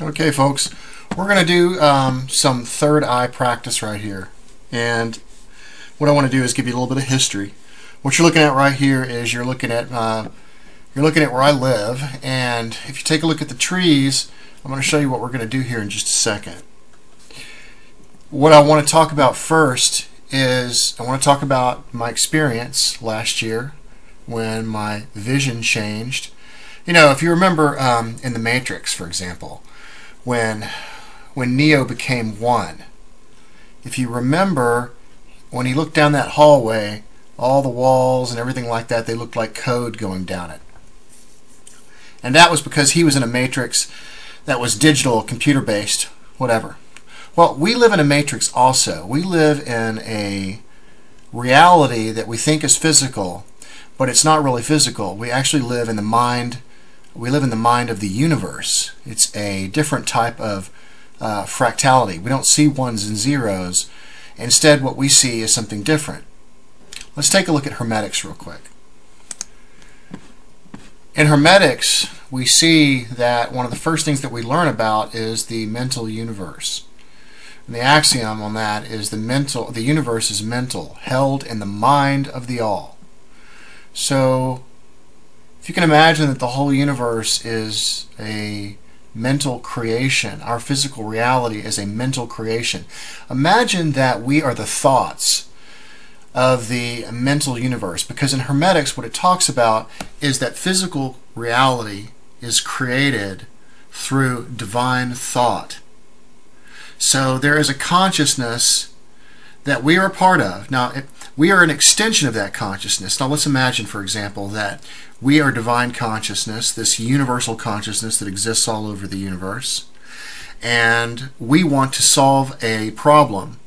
Okay, folks, we're going to do some third eye practice right here. And what I want to do is give you a little bit of history. What you're looking at right here is you're looking at where I live, and if you take a look at the trees, I'm going to show you what we're going to do here in just a second. What I want to talk about first is I want to talk about my experience last year when my vision changed. You know, if you remember in the Matrix, for example, when Neo became one, if you remember when he looked down that hallway, all the walls and everything like that, they looked like code going down it. And that was because he was in a matrix that was digital, computer-based, whatever. Well, we live in a matrix also. We live in a reality that we think is physical, but it's not really physical. We actually live in the mind. We live in the mind of the universe. It's a different type of fractality. We don't see ones and zeros. Instead, what we see is something different. Let's take a look at hermetics real quick. In hermetics, we see that one of the first things that we learn about is the mental universe. And the axiom on that is the universe is mental, held in the mind of the all. So if you can imagine that the whole universe is a mental creation, our physical reality is a mental creation. Imagine that we are the thoughts of the mental universe, because in hermetics what it talks about is that physical reality is created through divine thought. So there is a consciousness that we are a part of. Now, we are an extension of that consciousness. Now let's imagine, for example, that we are divine consciousness, this universal consciousness that exists all over the universe, and we want to solve a problem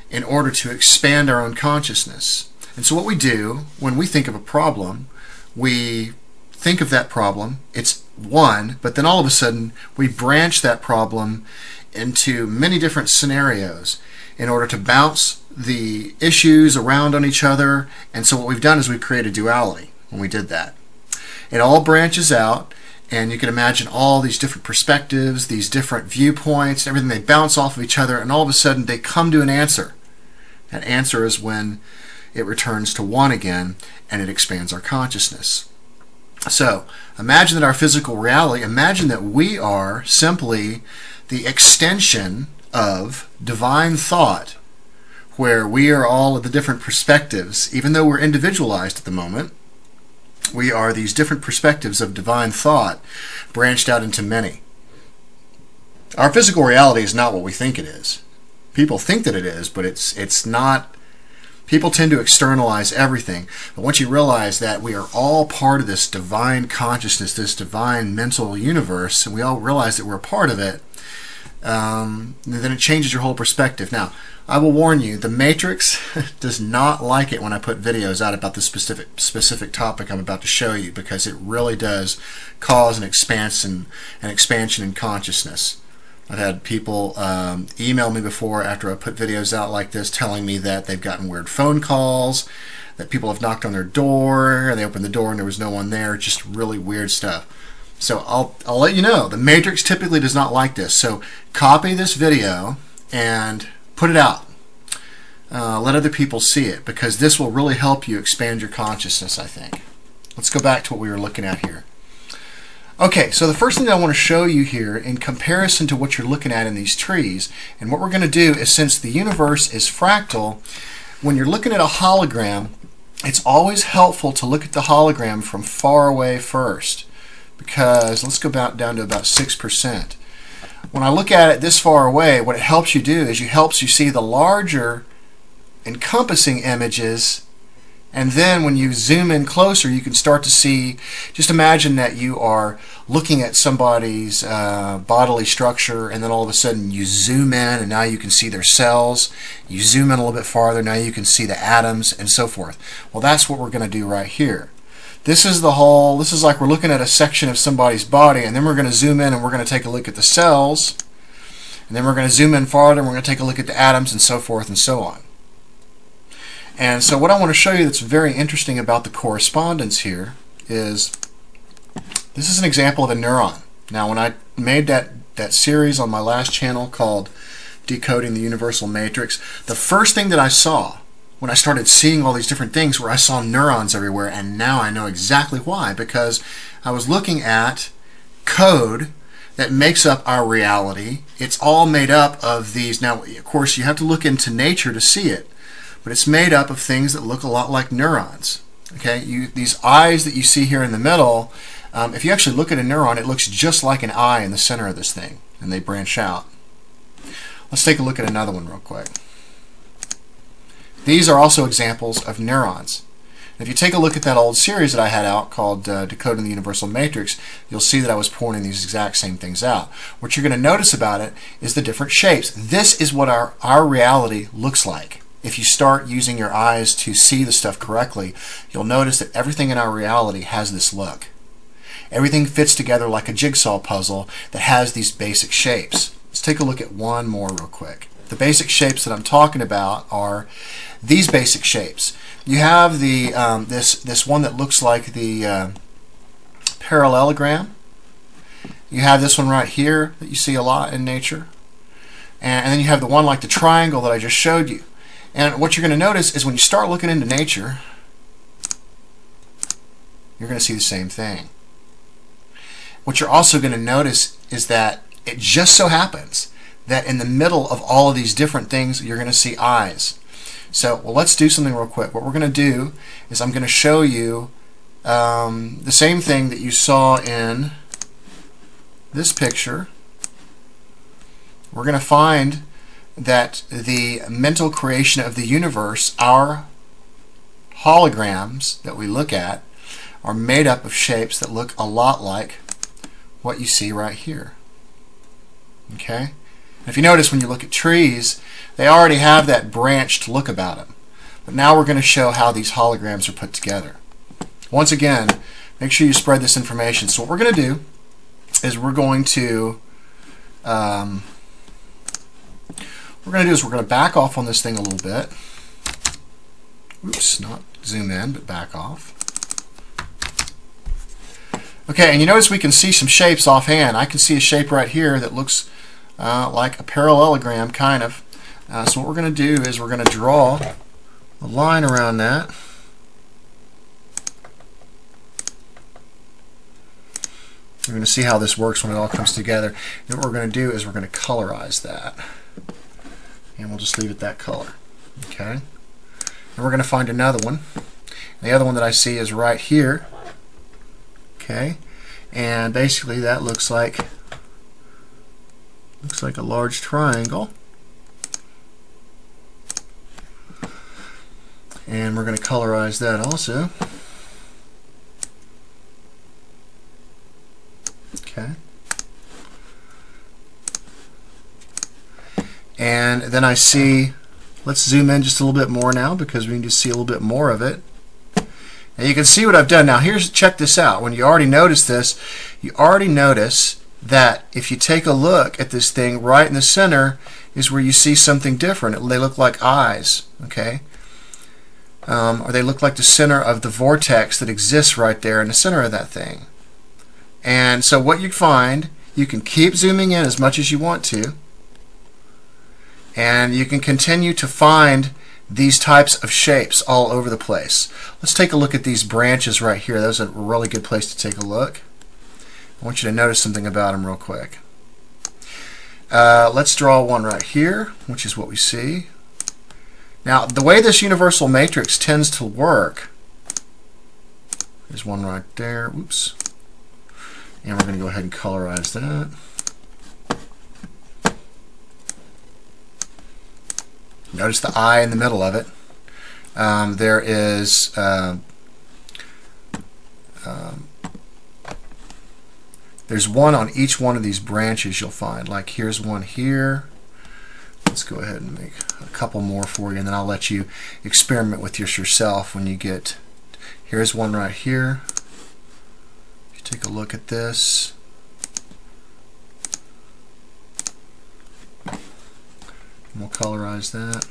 in order to expand our own consciousness. And so what we do when we think of a problem, we think of that problem, it's one, but then all of a sudden we branch that problem into many different scenarios in order to bounce the issues around on each other. And so what we've done is we've created duality when we did that. It all branches out, and you can imagine all these different perspectives, these different viewpoints, everything, they bounce off of each other, and all of a sudden they come to an answer. That answer is when it returns to one again, and it expands our consciousness. So imagine that our physical reality, imagine that we are simply the extension of divine thought, where we are all of the different perspectives. Even though we're individualized at the moment, we are these different perspectives of divine thought branched out into many. Our physical reality is not what we think it is. People think that it is, but it's not. People tend to externalize everything. But once you realize that we are all part of this divine consciousness, this divine mental universe, and we all realize that we're a part of it, then it changes your whole perspective. Now, I will warn you, the Matrix does not like it when I put videos out about this specific topic I'm about to show you, because it really does cause an expansion in consciousness. I've had people email me before after I put videos out like this telling me that they've gotten weird phone calls, that people have knocked on their door, and they opened the door and there was no one there, just really weird stuff. So I'll let you know, the Matrix typically does not like this. So copy this video and put it out. Let other people see it, because this will really help you expand your consciousness, I think. Let's go back to what we were looking at here. Okay, so the first thing that I want to show you here in comparison to what you're looking at in these trees, and what we're going to do is, since the universe is fractal, when you're looking at a hologram, it's always helpful to look at the hologram from far away first, because let's go down to about 6%. When I look at it this far away, what it helps you do is it helps you see the larger encompassing images. And then when you zoom in closer, you can start to see, just imagine that you are looking at somebody's bodily structure, and then all of a sudden you zoom in and now you can see their cells. You zoom in a little bit farther, now you can see the atoms and so forth. Well, that's what we're going to do right here. This is like we're looking at a section of somebody's body, and then we're going to zoom in and we're going to take a look at the cells, and then we're going to zoom in farther and we're going to take a look at the atoms and so forth and so on. And so what I want to show you that's very interesting about the correspondence here is, this is an example of a neuron. Now when I made that that series on my last channel called Decoding the Universal Matrix, the first thing that I saw when I started seeing all these different things were I saw neurons everywhere, and now I know exactly why, because I was looking at code that makes up our reality. It's all made up of these. Now, of course, you have to look into nature to see it, but it's made up of things that look a lot like neurons. Okay, these eyes that you see here in the middle, if you actually look at a neuron, it looks just like an eye in the center of this thing, and they branch out. Let's take a look at another one real quick. These are also examples of neurons. If you take a look at that old series that I had out called Decoding the Universal Matrix, you'll see that I was pointing these exact same things out. What you're going to notice about it is the different shapes. This is what our reality looks like. If you start using your eyes to see the stuff correctly, you'll notice that everything in our reality has this look. Everything fits together like a jigsaw puzzle that has these basic shapes. Let's take a look at one more real quick. The basic shapes that I'm talking about are these basic shapes. You have the this one that looks like the parallelogram. You have this one right here that you see a lot in nature. And then you have the one like the triangle that I just showed you. And what you're going to notice is when you start looking into nature, you're going to see the same thing. What you're also going to notice is that it just so happens that in the middle of all of these different things, you're going to see eyes. So, well, let's do something real quick. What we're going to do is I'm going to show you the same thing that you saw in this picture. We're going to find that the mental creation of the universe, our holograms that we look at, are made up of shapes that look a lot like what you see right here. Okay? And if you notice when you look at trees, they already have that branched look about them. But now we're going to show how these holograms are put together. Once again, make sure you spread this information. So what we're going to do is we're going to back off on this thing a little bit. Oops, not zoom in, but back off. Okay, and you notice we can see some shapes offhand. I can see a shape right here that looks like a parallelogram, kind of. So what we're going to do is we're going to draw a line around that. We're going to see how this works when it all comes together. And what we're going to do is we're going to colorize that. And we'll just leave it that color. Okay? And we're going to find another one. The other one that I see is right here. Okay? And basically that looks like a large triangle. And we're going to colorize that also. Okay. And then I see, let's zoom in just a little bit more now because we need to see a little bit more of it. And you can see what I've done. Now check this out. When you already notice this, you already notice that if you take a look at this thing, right in the center is where you see something different. They look like eyes, okay? Or they look like the center of the vortex that exists right there in the center of that thing. And so what you find, you can keep zooming in as much as you want to, and you can continue to find these types of shapes all over the place. Let's take a look at these branches right here. That's a really good place to take a look. I want you to notice something about them real quick. Let's draw one right here, which is what we see. Now, the way this universal matrix tends to work, there's one right there. Oops. And we're going to go ahead and colorize that. Notice the eye in the middle of it. There is there's one on each one of these branches you'll find. Like here's one here. Let's go ahead and make a couple more for you, and then I'll let you experiment with this yourself when you get. Here's one right here. If you take a look at this. And we'll colorize that.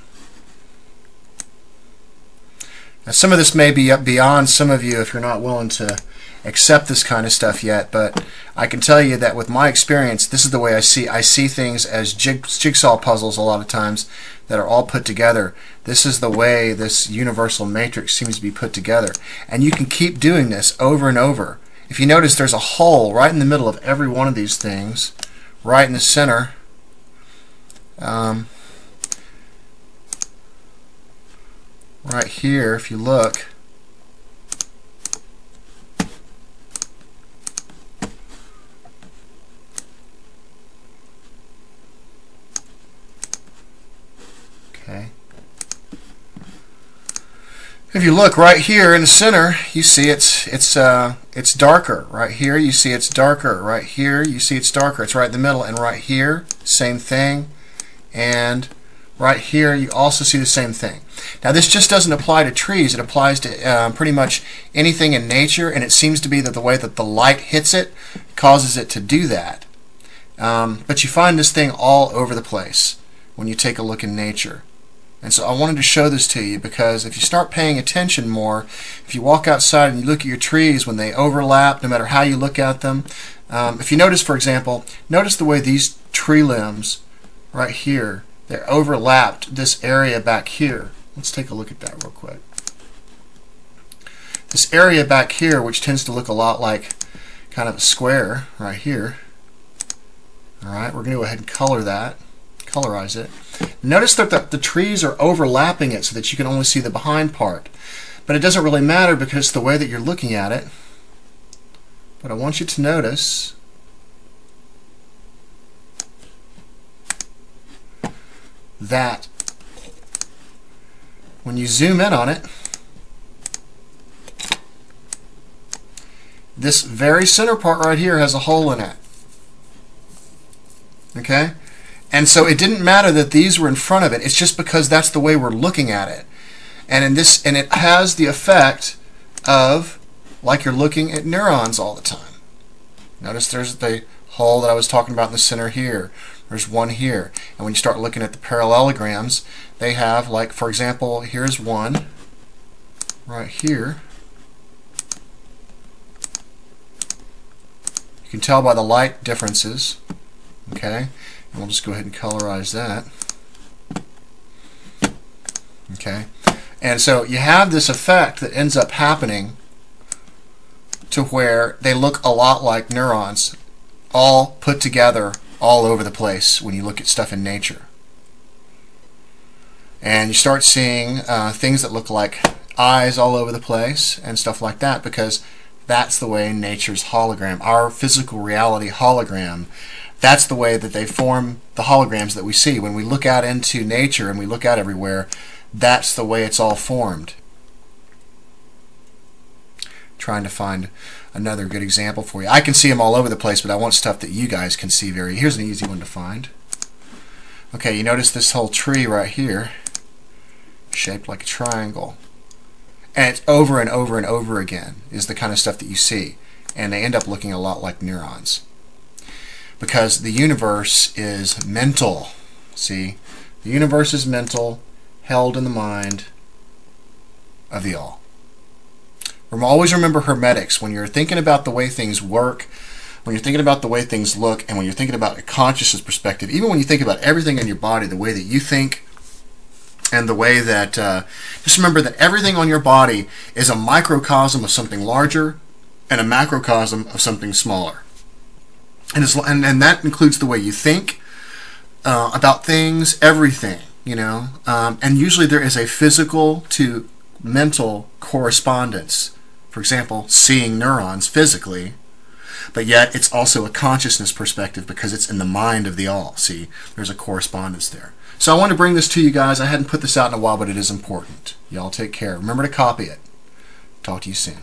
Now some of this may be up beyond some of you if you're not willing to accept this kind of stuff yet, but I can tell you that with my experience, this is the way I see things as jigsaw puzzles a lot of times that are all put together. This is the way this universal matrix seems to be put together. And you can keep doing this over and over. If you notice, there's a hole right in the middle of every one of these things, right in the center. Right here, if you look, okay. If you look right here in the center, you see it's darker. Right here, you see it's darker. Right here, you see it's darker. It's right in the middle, and right here, same thing, and right here, you also see the same thing. Now, this just doesn't apply to trees. It applies to pretty much anything in nature, and it seems to be that the way that the light hits it causes it to do that. But you find this thing all over the place when you take a look in nature. And so I wanted to show this to you because if you start paying attention more, if you walk outside and you look at your trees when they overlap, no matter how you look at them, if you notice, for example, notice the way these tree limbs right here, they're overlapped this area back here. Let's take a look at that real quick. This area back here, which tends to look a lot like kind of a square right here. Alright, we're going to go ahead and colorize it. Notice that the trees are overlapping it so that you can only see the behind part. But it doesn't really matter because it's the way that you're looking at it. But I want you to notice that when you zoom in on it, this very center part right here has a hole in it. Okay? And so it didn't matter that these were in front of it. It's just because that's the way we're looking at it. And it has the effect of like you're looking at neurons all the time. Notice there's the hole that I was talking about in the center here. There's one here. And when you start looking at the parallelograms, they have, like, for example, here's one right here. You can tell by the light differences. Okay? And we'll just go ahead and colorize that. Okay? And so you have this effect that ends up happening to where they look a lot like neurons, all put together all over the place when you look at stuff in nature. And you start seeing things that look like eyes all over the place and stuff like that, because that's the way nature's hologram, our physical reality hologram, that's the way that they form the holograms that we see. When we look out into nature and we look out everywhere, that's the way it's all formed. Trying to find another good example for you. I can see them all over the place, but I want stuff that you guys can see very. Here's an easy one to find. Okay, you notice this whole tree right here, shaped like a triangle. And it's over and over and over again is the kind of stuff that you see. And they end up looking a lot like neurons. Because the universe is mental. See? The universe is mental, held in the mind of the all. Always remember hermetics. When you're thinking about the way things work, when you're thinking about the way things look, and when you're thinking about a consciousness perspective, even when you think about everything in your body, the way that you think, and the way that, just remember that everything on your body is a microcosm of something larger and a macrocosm of something smaller. And that includes the way you think about things, everything, you know. And usually there is a physical to mental correspondence. For example, seeing neurons physically, but yet it's also a consciousness perspective because it's in the mind of the all. See, there's a correspondence there. So I want to bring this to you guys. I hadn't put this out in a while, but it is important. Y'all take care. Remember to copy it. Talk to you soon.